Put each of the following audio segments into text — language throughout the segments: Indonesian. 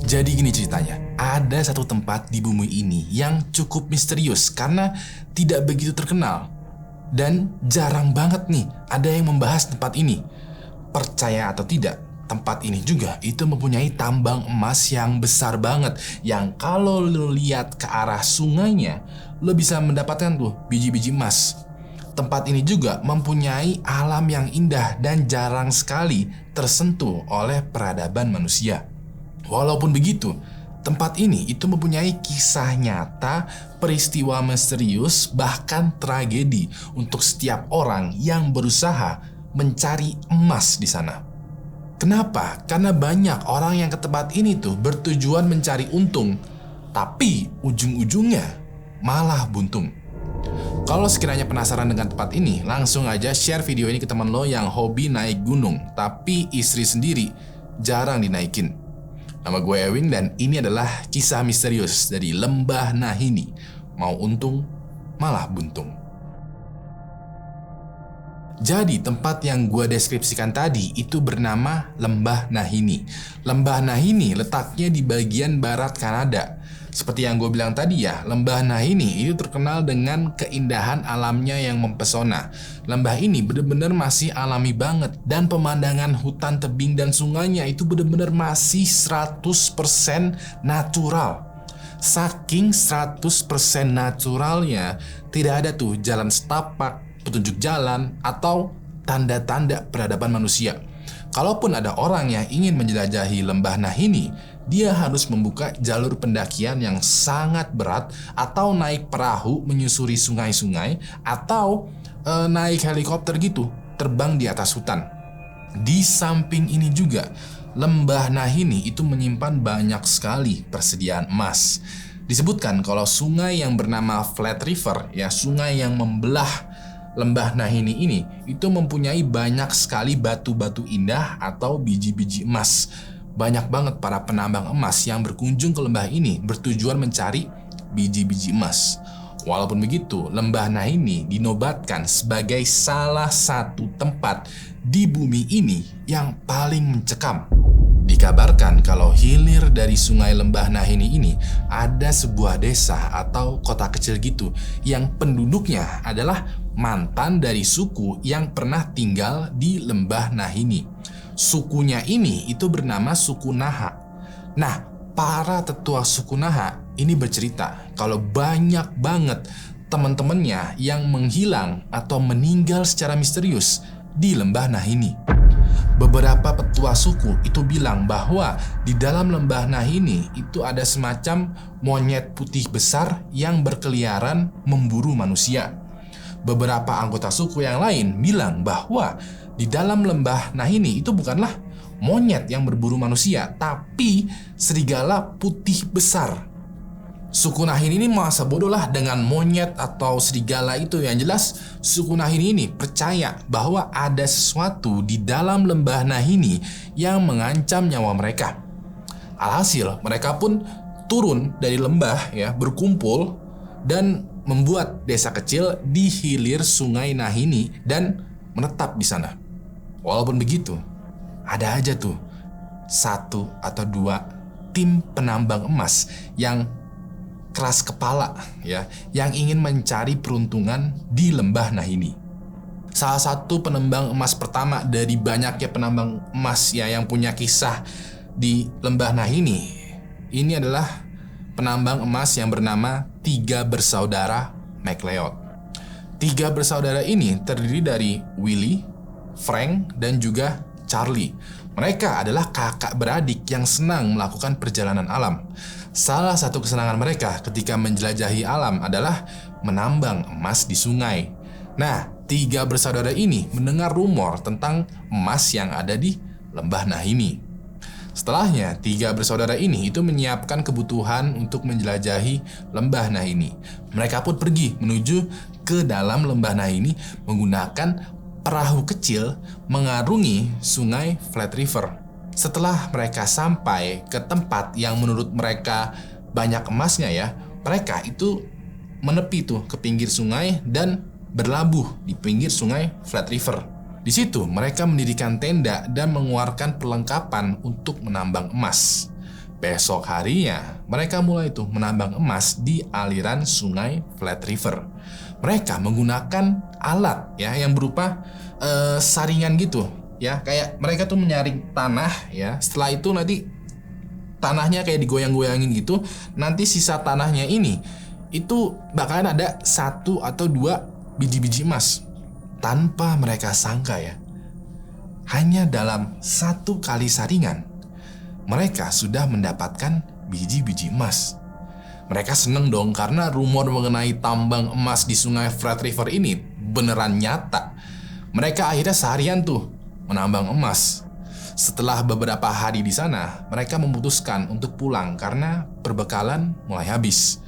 Jadi gini ceritanya, ada satu tempat di bumi ini yang cukup misterius karena tidak begitu terkenal. Dan jarang banget nih ada yang membahas tempat ini. Percaya atau tidak, tempat ini juga itu mempunyai tambang emas yang besar banget. Yang kalau lo lihat ke arah sungainya, lo bisa mendapatkan tuh biji-biji emas. Tempat ini juga mempunyai alam yang indah dan jarang sekali tersentuh oleh peradaban manusia. Walaupun begitu, tempat ini itu mempunyai kisah nyata, peristiwa misterius, bahkan tragedi untuk setiap orang yang berusaha mencari emas di sana. Kenapa? Karena banyak orang yang ke tempat ini tuh bertujuan mencari untung, tapi ujung-ujungnya malah buntung. Kalau sekiranya penasaran dengan tempat ini, langsung aja share video ini ke teman lo yang hobi naik gunung, tapi istri sendiri jarang dinaikin. Nama gue Ewing dan ini adalah kisah misterius dari Lembah Nahini. Mau untung, malah buntung. Jadi tempat yang gue deskripsikan tadi itu bernama Lembah Nahini. Lembah Nahini letaknya di bagian barat Kanada. Seperti yang gue bilang tadi ya, Lembah Nahini itu terkenal dengan keindahan alamnya yang mempesona. Lembah ini benar-benar masih alami banget dan pemandangan hutan tebing dan sungainya itu benar-benar masih 100% natural. Saking 100% naturalnya, tidak ada tuh jalan setapak, petunjuk jalan, atau tanda-tanda peradaban manusia. Kalaupun ada orang yang ingin menjelajahi Lembah Nahini, dia harus membuka jalur pendakian yang sangat berat atau naik perahu menyusuri sungai-sungai atau naik helikopter gitu, terbang di atas hutan. Di samping ini juga, Lembah Nahini itu menyimpan banyak sekali persediaan emas. Disebutkan kalau sungai yang bernama Flat River, ya sungai yang membelah Lembah Nahini ini, itu mempunyai banyak sekali batu-batu indah atau biji-biji emas. Banyak banget para penambang emas yang berkunjung ke lembah ini bertujuan mencari biji-biji emas. Walaupun begitu, Lembah Nahini dinobatkan sebagai salah satu tempat di bumi ini yang paling mencekam. Dikabarkan kalau hilir dari sungai Lembah Nahini ini ada sebuah desa atau kota kecil gitu yang penduduknya adalah mantan dari suku yang pernah tinggal di Lembah Nahini. Sukunya ini itu bernama suku Naha. Nah, para tetua suku Naha ini bercerita kalau banyak banget teman-temannya yang menghilang atau meninggal secara misterius di Lembah Nahini. Beberapa petua suku itu bilang bahwa di dalam Lembah Nahini itu ada semacam monyet putih besar yang berkeliaran memburu manusia. Beberapa anggota suku yang lain bilang bahwa di dalam Lembah Nahini itu bukanlah monyet yang berburu manusia, tapi serigala putih besar. Suku Nahini ini merasa bodoh lah dengan monyet atau serigala itu. Yang jelas suku Nahini ini percaya bahwa ada sesuatu di dalam Lembah Nahini yang mengancam nyawa mereka. Alhasil mereka pun turun dari lembah ya, berkumpul dan membuat desa kecil di hilir sungai Nahini dan menetap di sana. Walaupun begitu, ada aja tuh satu atau dua tim penambang emas yang keras kepala ya, yang ingin mencari peruntungan di Lembah Nahini. Salah satu penambang emas pertama dari banyaknya penambang emas ya yang punya kisah di Lembah Nahini, ini adalah penambang emas yang bernama Tiga Bersaudara McLeod. Tiga bersaudara ini terdiri dari Willie, Frank, dan juga Charlie. Mereka adalah kakak beradik yang senang melakukan perjalanan alam. Salah satu kesenangan mereka ketika menjelajahi alam adalah menambang emas di sungai. Nah, tiga bersaudara ini mendengar rumor tentang emas yang ada di Lembah Nahini. Setelahnya, tiga bersaudara ini itu menyiapkan kebutuhan untuk menjelajahi Lembah Nahini. Mereka pun pergi menuju ke dalam Lembah Nahini menggunakan perahu kecil mengarungi sungai Flat River. Setelah mereka sampai ke tempat yang menurut mereka banyak emasnya ya, mereka itu menepi tuh ke pinggir sungai dan berlabuh di pinggir sungai Flat River. Di situ mereka mendirikan tenda dan mengeluarkan perlengkapan untuk menambang emas. Besok harinya, mereka mulai tuh menambang emas di aliran sungai Flat River. Mereka menggunakan alat ya yang berupa saringan gitu ya, kayak mereka tuh menyaring tanah ya. Setelah itu nanti tanahnya kayak digoyang-goyangin gitu. Nanti sisa tanahnya ini itu bakalan ada 1 atau 2 biji-biji emas. Tanpa mereka sangka ya, hanya dalam 1 kali saringan mereka sudah mendapatkan biji-biji emas. Mereka seneng dong karena rumor mengenai tambang emas di sungai Flat River ini beneran nyata. Mereka akhirnya seharian tuh menambang emas. Setelah beberapa hari di sana, mereka memutuskan untuk pulang karena perbekalan mulai habis.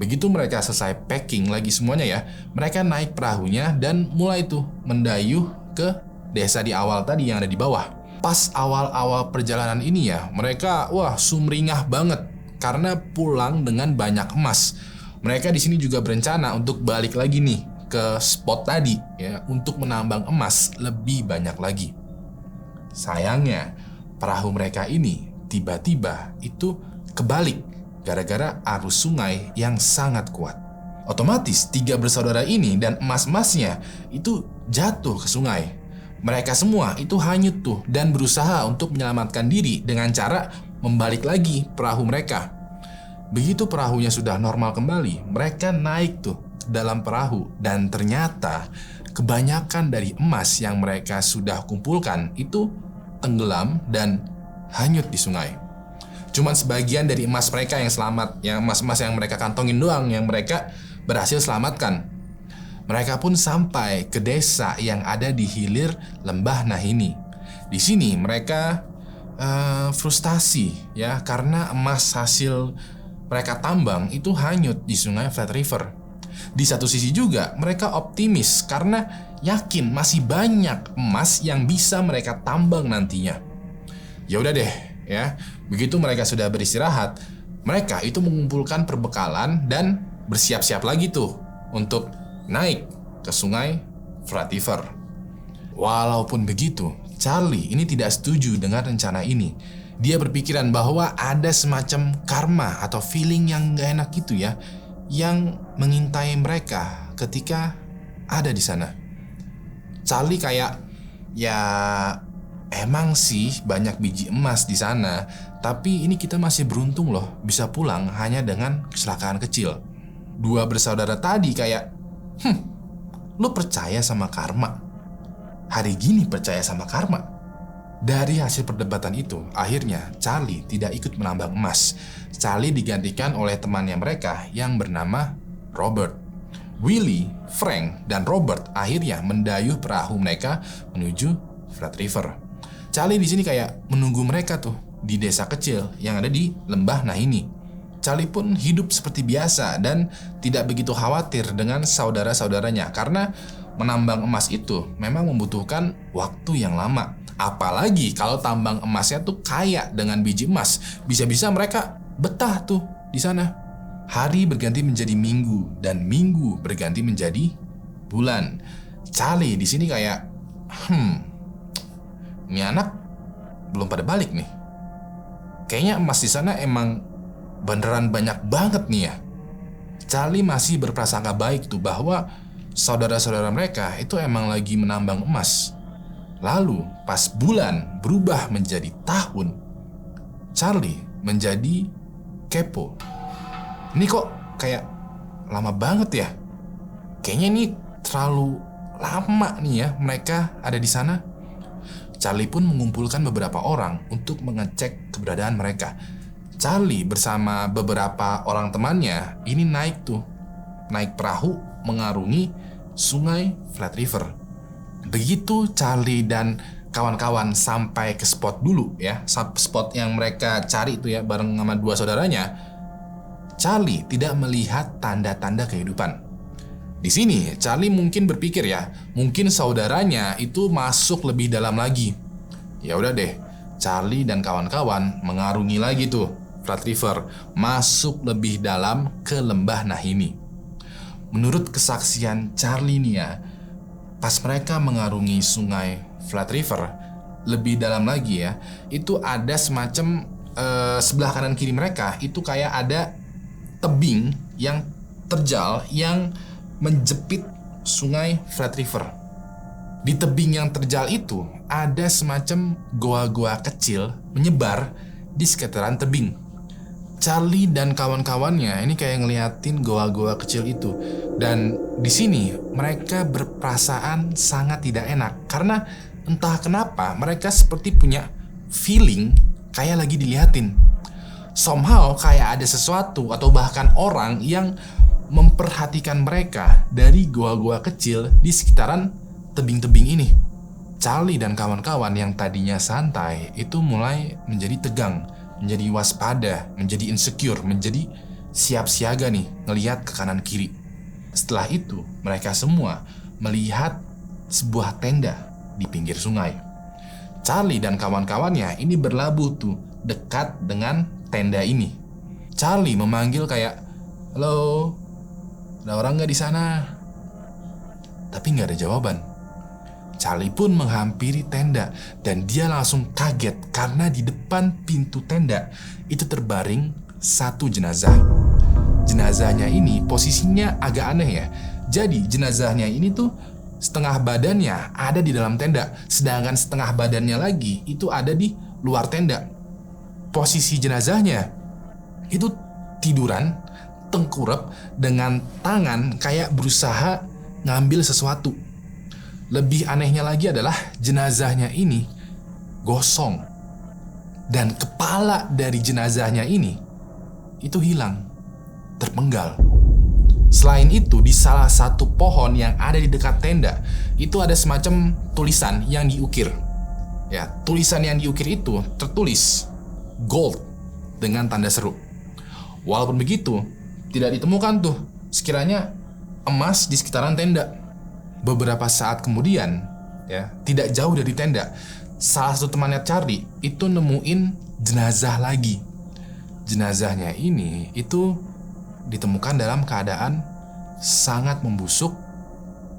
Begitu mereka selesai packing lagi semuanya ya, mereka naik perahunya dan mulai tuh mendayuh ke desa di awal tadi yang ada di bawah. Pas awal-awal perjalanan ini ya, mereka sumringah banget karena pulang dengan banyak emas. Mereka di sini juga berencana untuk balik lagi nih ke spot tadi ya untuk menambang emas lebih banyak lagi. Sayangnya, perahu mereka ini tiba-tiba itu kebalik gara-gara arus sungai yang sangat kuat. Otomatis 3 bersaudara ini dan emas-emasnya itu jatuh ke sungai. Mereka semua itu hanyut tuh dan berusaha untuk menyelamatkan diri dengan cara membalik lagi perahu mereka. Begitu perahunya sudah normal kembali, mereka naik tuh dalam perahu dan ternyata kebanyakan dari emas yang mereka sudah kumpulkan itu tenggelam dan hanyut di sungai. Cuman sebagian dari emas mereka yang selamat, yang emas-emas yang mereka kantongin doang yang mereka berhasil selamatkan. Mereka pun sampai ke desa yang ada di hilir lembah Nahini. Di sini mereka frustasi ya karena emas hasil mereka tambang itu hanyut di sungai Flat River. Di satu sisi juga mereka optimis karena yakin masih banyak emas yang bisa mereka tambang nantinya. Ya udah deh ya, begitu mereka sudah beristirahat, mereka itu mengumpulkan perbekalan dan bersiap-siap lagi tuh untuk naik ke sungai Flat River. Walaupun begitu, Charlie ini tidak setuju dengan rencana ini. Dia berpikiran bahwa ada semacam karma atau feeling yang gak enak gitu ya, yang mengintai mereka ketika ada di sana. Charlie kayak, ya emang sih banyak biji emas di sana, tapi ini kita masih beruntung loh bisa pulang hanya dengan kecelakaan kecil. 2 bersaudara tadi kayak, lu percaya sama karma? Hari gini percaya sama karma? Dari hasil perdebatan itu, akhirnya Charlie tidak ikut menambang emas. Charlie digantikan oleh temannya mereka yang bernama Robert. Willie, Frank, dan Robert akhirnya mendayuh perahu mereka menuju Flat River. Charlie di sini kayak menunggu mereka tuh di desa kecil yang ada di lembah Nahini. Charlie pun hidup seperti biasa dan tidak begitu khawatir dengan saudara-saudaranya karena menambang emas itu memang membutuhkan waktu yang lama. Apalagi kalau tambang emasnya tuh kaya dengan biji emas, bisa-bisa mereka betah tuh di sana. Hari berganti menjadi minggu dan minggu berganti menjadi bulan. Charlie di sini kayak, ini anak belum pada balik nih. Kayaknya emas di sana emang beneran banyak banget nih ya. Charlie masih berprasangka baik tuh bahwa saudara-saudara mereka itu emang lagi menambang emas. Lalu pas bulan berubah menjadi tahun, Charlie menjadi kepo. Ini kok kayak lama banget ya? Kayaknya ini terlalu lama nih ya mereka ada di sana. Charlie pun mengumpulkan beberapa orang untuk mengecek keberadaan mereka. Charlie bersama beberapa orang temannya ini naik perahu mengarungi sungai Flat River. Begitu Charlie dan kawan-kawan sampai ke spot dulu ya, spot yang mereka cari itu ya bareng sama 2 saudaranya, Charlie tidak melihat tanda-tanda kehidupan. Di sini Charlie mungkin berpikir ya, mungkin saudaranya itu masuk lebih dalam lagi. Ya udah deh, Charlie dan kawan-kawan mengarungi lagi tuh Flat River, masuk lebih dalam ke lembah Nahini. Menurut kesaksian Charlie nih ya, pas mereka mengarungi sungai Flat River lebih dalam lagi ya, itu ada semacam sebelah kanan kiri mereka itu kayak ada tebing yang terjal yang menjepit sungai Flat River. Di tebing yang terjal itu ada semacam goa-goa kecil menyebar di sekitaran tebing. Charlie dan kawan-kawannya ini kayak ngeliatin goa-goa kecil itu, dan di sini mereka berperasaan sangat tidak enak karena entah kenapa mereka seperti punya feeling kayak lagi diliatin. Somehow kayak ada sesuatu atau bahkan orang yang memperhatikan mereka dari goa-goa kecil di sekitaran tebing-tebing ini. Charlie dan kawan-kawan yang tadinya santai itu mulai menjadi tegang, menjadi waspada, menjadi insecure, menjadi siap siaga nih ngelihat ke kanan kiri. Setelah itu mereka semua melihat sebuah tenda di pinggir sungai. Charlie dan kawan-kawannya ini berlabuh tuh dekat dengan tenda ini. Charlie memanggil kayak, "Halo, ada orang nggak di sana?" Tapi nggak ada jawaban. Charlie pun menghampiri tenda dan dia langsung kaget karena di depan pintu tenda itu terbaring satu jenazah. Jenazahnya ini posisinya agak aneh ya. Jadi jenazahnya ini tuh setengah badannya ada di dalam tenda, sedangkan setengah badannya lagi itu ada di luar tenda. Posisi jenazahnya itu tiduran, tengkurap dengan tangan kayak berusaha ngambil sesuatu. Lebih anehnya lagi adalah jenazahnya ini gosong. Dan kepala dari jenazahnya ini itu hilang, terpenggal. Selain itu, di salah satu pohon yang ada di dekat tenda itu ada semacam tulisan yang diukir. Ya, tulisan yang diukir itu tertulis gold dengan tanda seru. Walaupun begitu, tidak ditemukan tuh sekiranya emas di sekitaran tenda. Beberapa saat kemudian, ya, tidak jauh dari tenda, salah satu temannya Charlie itu nemuin jenazah lagi. Jenazahnya ini itu ditemukan dalam keadaan sangat membusuk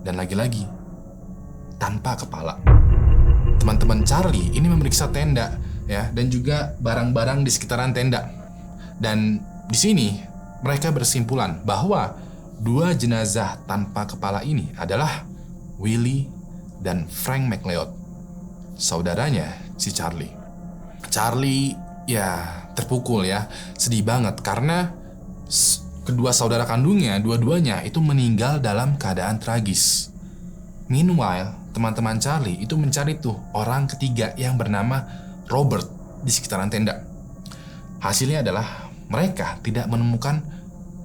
dan lagi-lagi tanpa kepala. Teman-teman Charlie ini memeriksa tenda, ya, dan juga barang-barang di sekitaran tenda. Dan di sini mereka bersimpulan bahwa dua jenazah tanpa kepala ini adalah Willie dan Frank McLeod, saudaranya si Charlie. Charlie ya terpukul ya, sedih banget karena kedua saudara kandungnya dua-duanya itu meninggal dalam keadaan tragis. Meanwhile, teman-teman Charlie itu mencari tuh orang ketiga yang bernama Robert di sekitaran tenda. Hasilnya adalah mereka tidak menemukan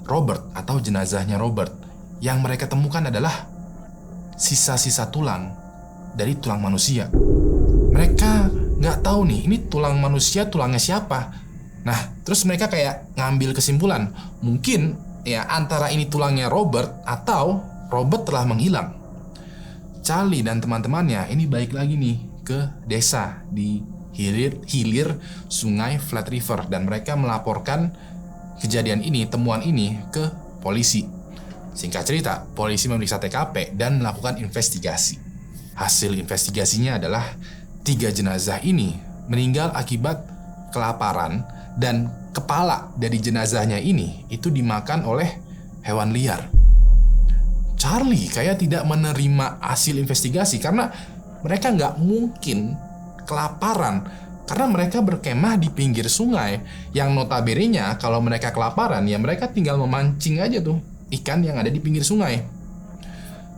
Robert atau jenazahnya Robert. Yang mereka temukan adalah sisa-sisa tulang dari tulang manusia. Mereka nggak tahu nih, ini tulang manusia, tulangnya siapa. Nah, terus mereka kayak ngambil kesimpulan, mungkin ya antara ini tulangnya Robert atau Robert telah menghilang. Charlie dan teman-temannya ini balik lagi nih ke desa di hilir sungai Flat River dan mereka melaporkan kejadian ini, temuan ini ke polisi. Singkat cerita, polisi memeriksa TKP dan melakukan investigasi. Hasil investigasinya adalah 3 jenazah ini meninggal akibat kelaparan dan kepala dari jenazahnya ini itu dimakan oleh hewan liar. Charlie kayak tidak menerima hasil investigasi karena mereka nggak mungkin kelaparan karena mereka berkemah di pinggir sungai yang notabene-nya kalau mereka kelaparan ya mereka tinggal memancing aja tuh ikan yang ada di pinggir sungai.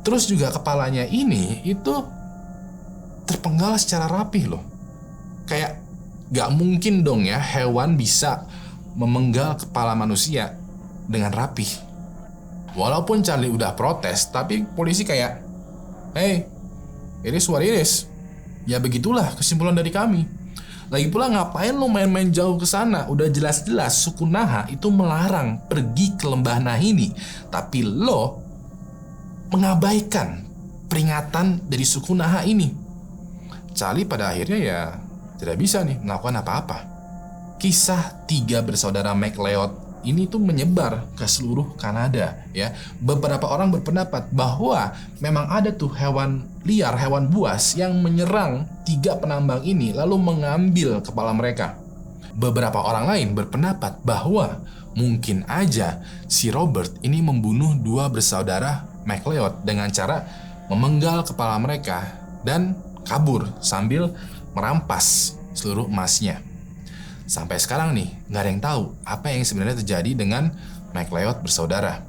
Terus juga kepalanya ini itu terpenggal secara rapih loh. Kayak gak mungkin dong ya hewan bisa memenggal kepala manusia dengan rapih. Walaupun Charlie udah protes, tapi polisi kayak, "Hey, it is what it is. Ya begitulah kesimpulan dari kami. Lagi pula ngapain lo main-main jauh ke sana? Udah jelas-jelas suku Naha itu melarang pergi ke lembah Nahini, tapi lo mengabaikan peringatan dari suku Naha ini." Charlie pada akhirnya ya tidak bisa nih melakukan apa-apa. Kisah 3 bersaudara McLeod ini tuh menyebar ke seluruh Kanada ya. Beberapa orang berpendapat bahwa memang ada tuh hewan liar, hewan buas yang menyerang 3 penambang ini lalu mengambil kepala mereka. beberapa orang lain berpendapat bahwa mungkin aja si Robert ini membunuh dua bersaudara MacLeod dengan cara memenggal kepala mereka dan kabur sambil merampas seluruh emasnya. Sampai sekarang nih, nggak ada yang tahu apa yang sebenarnya terjadi dengan MacLeod bersaudara.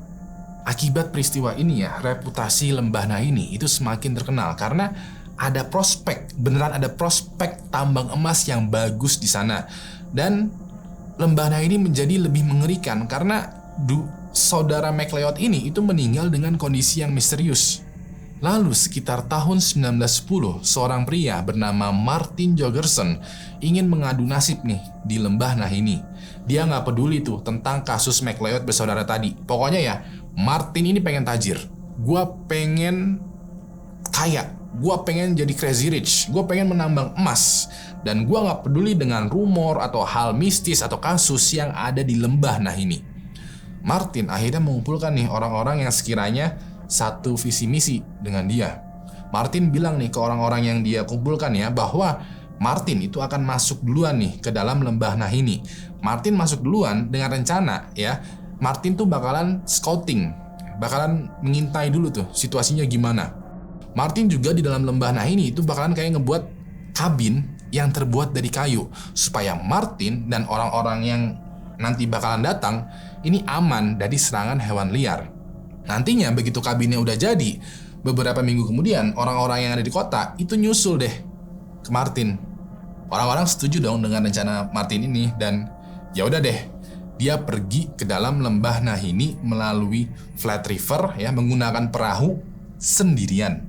Akibat peristiwa ini ya, reputasi Lembah Nahinni itu semakin terkenal karena ada prospek, beneran ada prospek tambang emas yang bagus di sana. Dan Lembah Nahinni menjadi lebih mengerikan karena saudara MacLeod ini itu meninggal dengan kondisi yang misterius. Lalu sekitar tahun 1910, seorang pria bernama Martin Jorgensen ingin mengadu nasib nih di Lembah Nahinni. Dia nggak peduli tuh tentang kasus MacLeod bersaudara tadi. Pokoknya ya, Martin ini pengen tajir. Gua pengen kaya. Gua pengen jadi crazy rich. Gua pengen menambang emas. Dan gua nggak peduli dengan rumor atau hal mistis atau kasus yang ada di Lembah Nahinni. Martin akhirnya mengumpulkan nih orang-orang yang sekiranya satu visi misi dengan dia. Martin bilang nih ke orang-orang yang dia kumpulkan ya, bahwa Martin itu akan masuk duluan nih ke dalam Lembah Nahinni. Martin masuk duluan dengan rencana ya, Martin tuh bakalan scouting, bakalan mengintai dulu tuh situasinya gimana. Martin juga di dalam Lembah Nahinni itu bakalan kayak ngebuat kabin yang terbuat dari kayu, supaya Martin dan orang-orang yang nanti bakalan datang ini aman dari serangan hewan liar. Nantinya begitu kabinnya udah jadi, beberapa minggu kemudian orang-orang yang ada di kota itu nyusul deh ke Martin. Orang-orang setuju dong dengan rencana Martin ini dan ya udah deh, dia pergi ke dalam Lembah Nahinni melalui Flat River ya, menggunakan perahu sendirian.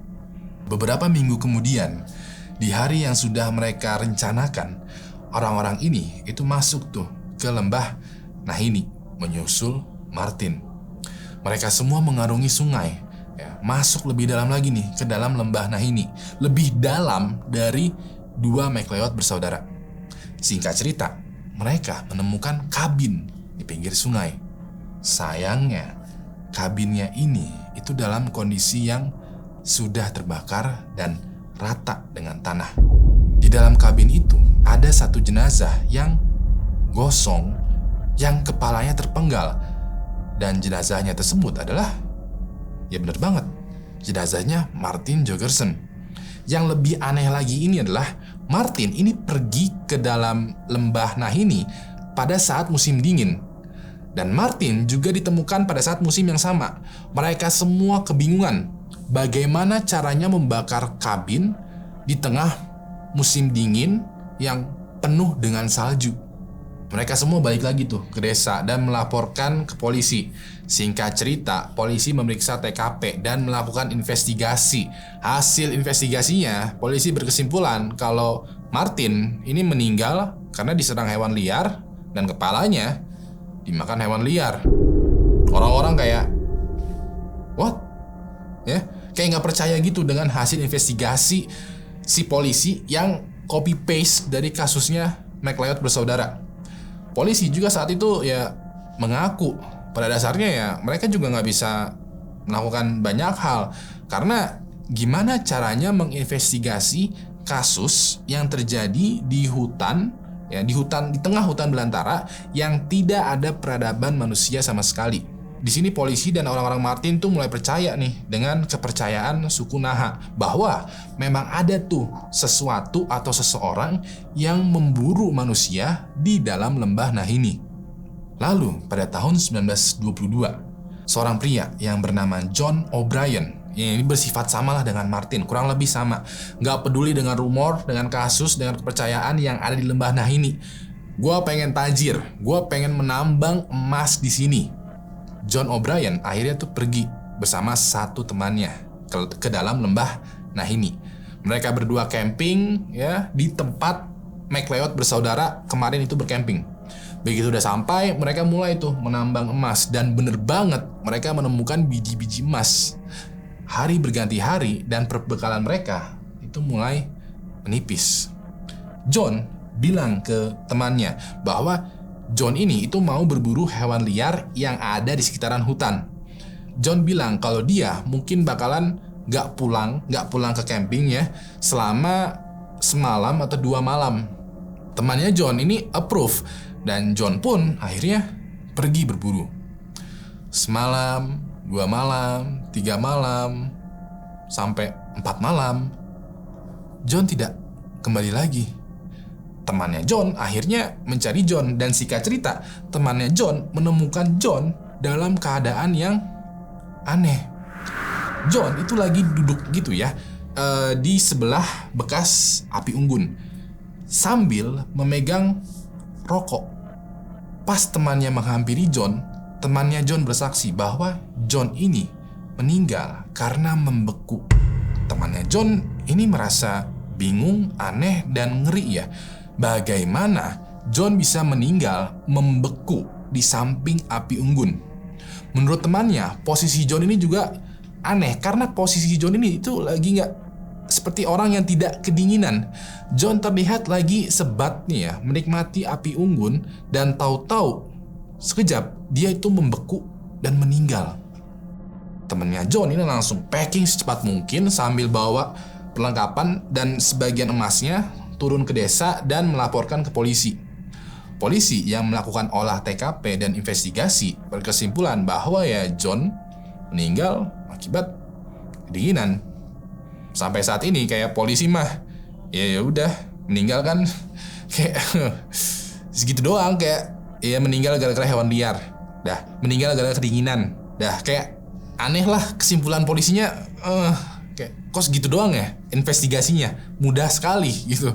Beberapa minggu kemudian, di hari yang sudah mereka rencanakan, orang-orang ini itu masuk tuh ke Lembah Nahinni menyusul Martin. Mereka semua mengarungi sungai ya, masuk lebih dalam lagi nih ke dalam Lembah Nahinni, lebih dalam dari dua MacLeod bersaudara. Singkat cerita, mereka menemukan kabin di pinggir sungai. Sayangnya, kabinnya ini itu dalam kondisi yang sudah terbakar dan rata dengan tanah. Di dalam kabin itu ada satu jenazah yang gosong, yang kepalanya terpenggal. Dan jenazahnya tersebut adalah, ya benar banget, jenazahnya Martin Jorgensen. Yang lebih aneh lagi ini adalah Martin ini pergi ke dalam Lembah Nahinni pada saat musim dingin. Dan Martin juga ditemukan pada saat musim yang sama. Mereka semua kebingungan bagaimana caranya membakar kabin di tengah musim dingin yang penuh dengan salju. Mereka semua balik lagi tuh ke desa dan melaporkan ke polisi. Singkat cerita, polisi memeriksa TKP dan melakukan investigasi. Hasil investigasinya, polisi berkesimpulan kalau Martin ini meninggal karena diserang hewan liar dan kepalanya dimakan hewan liar. Orang-orang kayak, what? Ya, kayak nggak percaya gitu dengan hasil investigasi si polisi yang copy paste dari kasusnya MacLeod bersaudara. Polisi juga saat itu ya mengaku pada dasarnya ya mereka juga nggak bisa melakukan banyak hal, karena gimana caranya menginvestigasi kasus yang terjadi di hutan ya, di tengah hutan belantara yang tidak ada peradaban manusia sama sekali. Di sini polisi dan orang-orang Martin tuh mulai percaya nih dengan kepercayaan suku Naha bahwa memang ada tuh sesuatu atau seseorang yang memburu manusia di dalam Lembah Nahinni. Lalu pada tahun 1922, seorang pria yang bernama John O'Brien, yang ini bersifat samalah dengan Martin, kurang lebih sama, nggak peduli dengan rumor, dengan kasus, dengan kepercayaan yang ada di Lembah Nahinni. Gua pengen tajir, gua pengen menambang emas di sini. John O'Brien akhirnya tuh pergi bersama satu temannya ke dalam Lembah Nahinni. Mereka berdua camping ya di tempat MacLeod bersaudara kemarin itu bercamping. Begitu udah sampai, mereka mulai tuh menambang emas dan bener banget mereka menemukan biji-biji emas. Hari berganti hari dan perbekalan mereka itu mulai menipis. John bilang ke temannya bahwa John ini itu mau berburu hewan liar yang ada di sekitaran hutan. John bilang kalau dia mungkin bakalan gak pulang ke camping ya selama semalam atau 2 malam. Temannya John ini approve dan John pun akhirnya pergi berburu. Semalam, 2 malam, 3 malam, sampai 4 malam, John tidak kembali lagi. Temannya John akhirnya mencari John dan singkat cerita, temannya John menemukan John dalam keadaan yang aneh. John itu lagi duduk gitu ya, di sebelah bekas api unggun sambil memegang rokok. Pas temannya menghampiri John, temannya John bersaksi bahwa John ini meninggal karena membeku. Temannya John ini merasa bingung, aneh, dan ngeri ya. Bagaimana John bisa meninggal membeku di samping api unggun? Menurut temannya, posisi John ini juga aneh karena posisi John ini itu lagi nggak seperti orang yang tidak kedinginan. John terlihat lagi sebat nih ya, menikmati api unggun dan tahu-tahu sekejap dia itu membeku dan meninggal. Temannya John ini langsung packing secepat mungkin sambil bawa perlengkapan dan sebagian emasnya turun ke desa dan melaporkan ke polisi. Polisi yang melakukan olah TKP dan investigasi berkesimpulan bahwa ya John meninggal akibat kedinginan. Sampai saat ini kayak polisi mah ya udah meninggal kan kayak segitu doang, kayak ya meninggal gara-gara hewan liar, dah meninggal gara-gara kedinginan, dah kayak aneh lah kesimpulan polisinya. Kayak kok segitu doang ya investigasinya, mudah sekali gitu.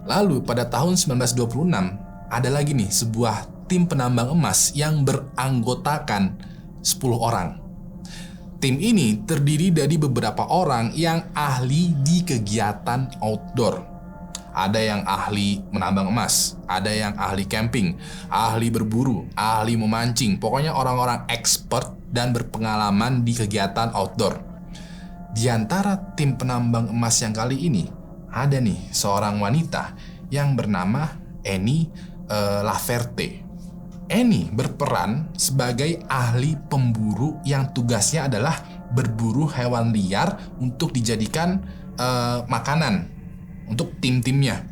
Lalu pada tahun 1926 ada lagi nih sebuah tim penambang emas yang beranggotakan 10 orang. Tim ini terdiri dari beberapa orang yang ahli di kegiatan outdoor. Ada yang ahli menambang emas, ada yang ahli camping, ahli berburu, ahli memancing. Pokoknya orang-orang expert dan berpengalaman di kegiatan outdoor. Di antara tim penambang emas yang kali ini, ada nih seorang wanita yang bernama Annie Laverte. Annie berperan sebagai ahli pemburu yang tugasnya adalah berburu hewan liar untuk dijadikan makanan untuk tim-timnya.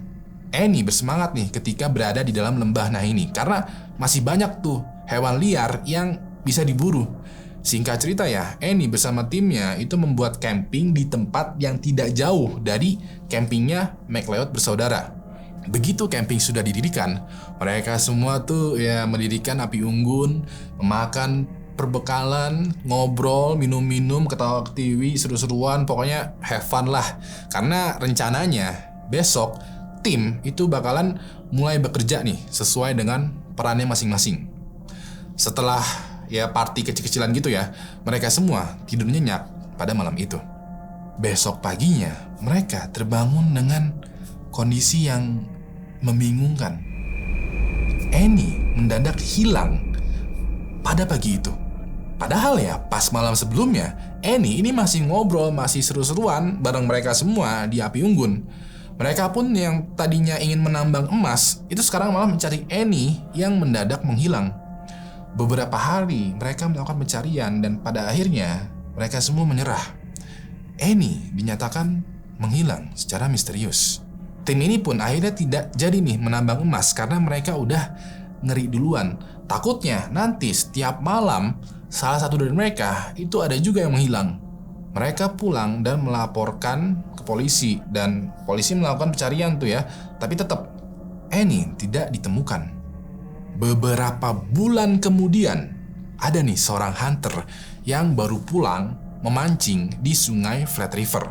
Annie bersemangat nih ketika berada di dalam lembah Naini karena masih banyak tuh hewan liar yang bisa diburu. Singkat cerita ya, Annie bersama timnya itu membuat camping di tempat yang tidak jauh dari campingnya McLeod bersaudara. Begitu camping sudah didirikan, mereka semua tuh ya mendirikan api unggun, memakan perbekalan, ngobrol, minum-minum, ketawa-ketiwi, seru-seruan, pokoknya have fun lah. Karena rencananya besok tim itu bakalan mulai bekerja nih sesuai dengan perannya masing-masing. Setelah ya party kecil-kecilan gitu ya, mereka semua tidur nyenyak pada malam itu. Besok paginya mereka terbangun dengan kondisi yang membingungkan. Annie mendadak hilang pada pagi itu. Padahal ya pas malam sebelumnya Annie ini masih ngobrol, masih seru-seruan bareng mereka semua di api unggun. Mereka pun yang tadinya ingin menambang emas itu sekarang malah mencari Annie yang mendadak menghilang. Beberapa hari mereka melakukan pencarian dan pada akhirnya mereka semua menyerah. Annie dinyatakan menghilang secara misterius. Tim ini pun akhirnya tidak jadi nih menambang emas karena mereka udah ngeri duluan. Takutnya nanti setiap malam salah satu dari mereka itu ada juga yang menghilang. Mereka pulang dan melaporkan ke polisi dan polisi melakukan pencarian tuh ya. Tapi tetap Annie tidak ditemukan. Beberapa bulan kemudian, ada nih seorang hunter yang baru pulang memancing di sungai Flat River.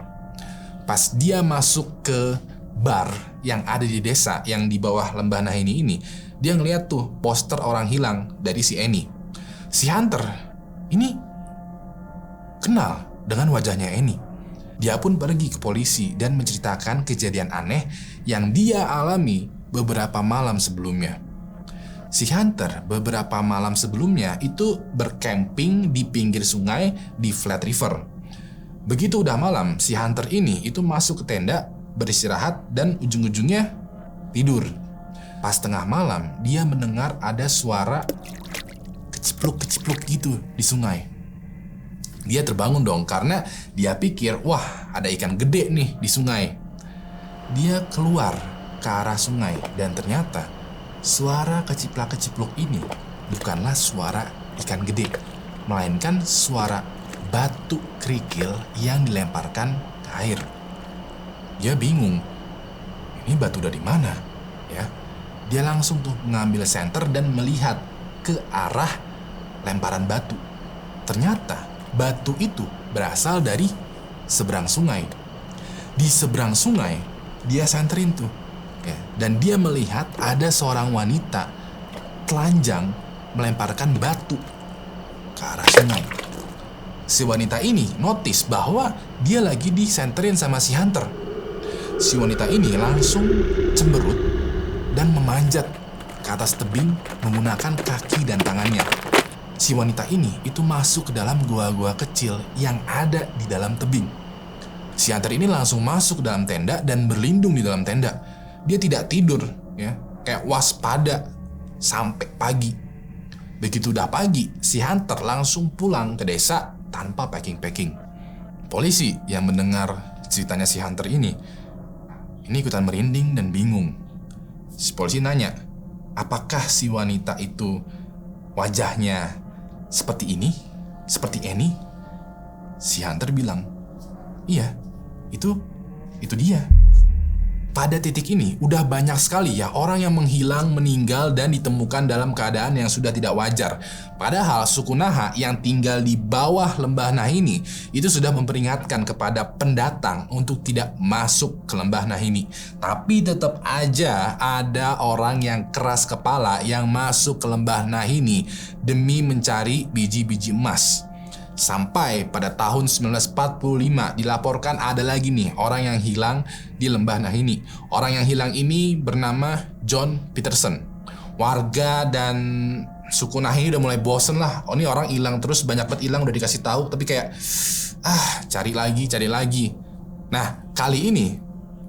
Pas dia masuk ke bar yang ada di desa yang di bawah lembah Naini ini, dia ngeliat tuh poster orang hilang dari si Annie. Si hunter ini kenal dengan wajahnya Annie. Dia pun pergi ke polisi dan menceritakan kejadian aneh yang dia alami beberapa malam sebelumnya. Si hunter beberapa malam sebelumnya itu bercamping di pinggir sungai di Flat River. Begitu udah malam, si hunter ini itu masuk ke tenda, beristirahat dan ujung-ujungnya tidur. Pas tengah malam, dia mendengar ada suara kecipluk-kecipluk gitu di sungai. Dia terbangun dong karena dia pikir, wah ada ikan gede nih di sungai. Dia keluar ke arah sungai. Dan ternyata suara keciplak-kecipluk ini bukanlah suara ikan gede, melainkan suara batu kerikil yang dilemparkan ke air. Dia bingung, ini batu dari mana? Ya, dia langsung tuh mengambil senter dan melihat ke arah lemparan batu. Ternyata batu itu berasal dari seberang sungai. Di seberang sungai dia senterin tuh, ya, dan dia melihat ada seorang wanita telanjang melemparkan batu ke arah sungai. Si wanita ini notice bahwa dia lagi disenterin sama si hunter. Si wanita ini langsung cemberut dan memanjat ke atas tebing menggunakan kaki dan tangannya. Si wanita ini itu masuk ke dalam gua-gua kecil yang ada di dalam tebing. Si hunter ini langsung masuk ke dalam tenda dan berlindung di dalam tenda. Dia tidak tidur, ya, kayak waspada sampai pagi. Begitu udah pagi, si hunter langsung pulang ke desa tanpa packing-packing. Polisi yang mendengar ceritanya si hunter ini ikutan merinding dan bingung. Si polisi nanya, apakah si wanita itu wajahnya seperti ini? Seperti Annie? Si hunter bilang, iya, itu dia. Pada titik ini udah banyak sekali ya orang yang menghilang, meninggal, dan ditemukan dalam keadaan yang sudah tidak wajar. Padahal suku Naha yang tinggal di bawah lembah Nahini itu sudah memperingatkan kepada pendatang untuk tidak masuk ke lembah Nahini. Tapi tetap aja ada orang yang keras kepala yang masuk ke lembah Nahini demi mencari biji-biji emas. Sampai pada tahun 1945 dilaporkan ada lagi nih orang yang hilang di lembah Nahini. Orang yang hilang ini bernama John Peterson. Warga dan suku Nahini udah mulai bosen lah. Oh, ini orang hilang terus, banyak banget hilang, udah dikasih tahu tapi kayak cari lagi. Nah, kali ini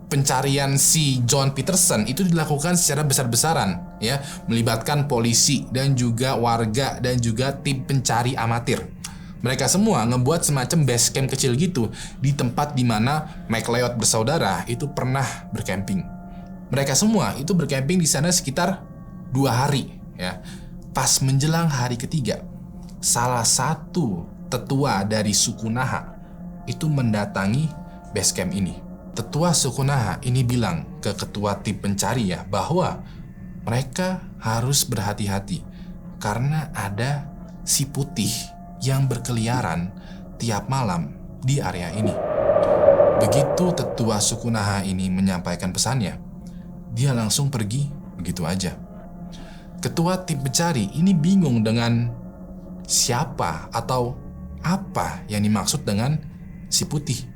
pencarian si John Peterson itu dilakukan secara besar-besaran, ya, melibatkan polisi dan juga warga dan juga tim pencari amatir. Mereka semua ngebuat semacam base camp kecil gitu di tempat di mana MacLeod bersaudara itu pernah bercamping. Mereka semua itu bercamping di sana sekitar 2 hari, ya. Pas menjelang hari ketiga, salah satu tetua dari suku Naha itu mendatangi base camp ini. Tetua suku Naha ini bilang ke ketua tim pencari ya bahwa mereka harus berhati-hati karena ada si putih yang berkeliaran tiap malam di area ini. Begitu tetua suku Naha ini menyampaikan pesannya, dia langsung pergi begitu aja. Ketua tim pencari ini bingung dengan siapa atau apa yang dimaksud dengan si putih.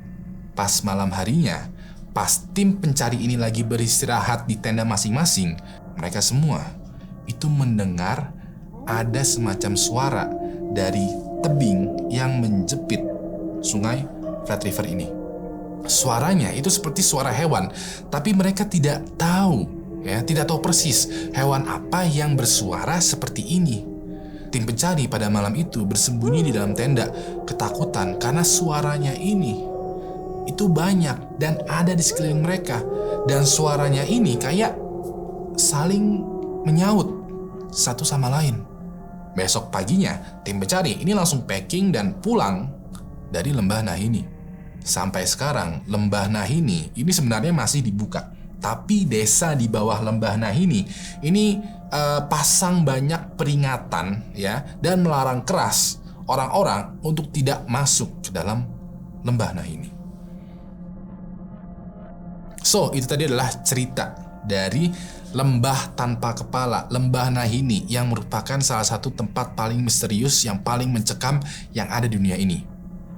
Pas malam harinya, pas tim pencari ini lagi beristirahat di tenda masing-masing, mereka semua itu mendengar ada semacam suara dari tebing yang menjepit sungai Flat River ini. Suaranya itu seperti suara hewan, tapi mereka tidak tahu, ya, tidak tahu persis hewan apa yang bersuara seperti ini. Tim pencari pada malam itu bersembunyi di dalam tenda, ketakutan karena suaranya ini itu banyak dan ada di sekeliling mereka, dan suaranya ini kayak saling menyaut satu sama lain. Besok paginya, tim pencari ini langsung packing dan pulang dari lembah Nahini. Sampai sekarang, lembah Nahini ini sebenarnya masih dibuka. Tapi desa di bawah lembah Nahini ini pasang banyak peringatan, ya, dan melarang keras orang-orang untuk tidak masuk ke dalam lembah Nahini. So, itu tadi adalah cerita dari lembah tanpa kepala, lembah Nahini, yang merupakan salah satu tempat paling misterius yang paling mencekam yang ada di dunia ini.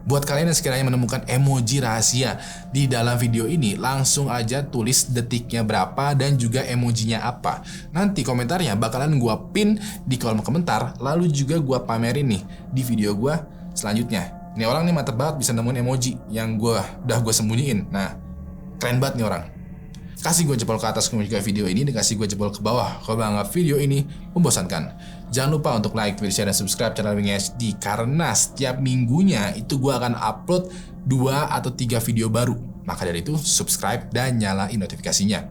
Buat kalian yang sekiranya menemukan emoji rahasia di dalam video ini, langsung aja tulis detiknya berapa dan juga emojinya apa. Nanti komentarnya bakalan gua pin di kolom komentar, lalu juga gua pamerin nih di video gua selanjutnya. Ini orang nih mantep banget bisa nemuin emoji yang gua sembunyiin. Nah, keren banget nih orang. Kasih gue jempol ke atas kalau juga video ini, dan kasih gue jempol ke bawah kalau anggap video ini membosankan. Jangan lupa untuk like, share, dan subscribe channel Wing HD, karena setiap minggunya itu gue akan upload 2 atau 3 video baru. Maka dari itu subscribe dan nyalain notifikasinya.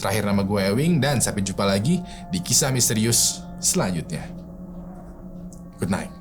Terakhir, nama gue Ewing, dan sampai jumpa lagi di kisah misterius selanjutnya. Good night.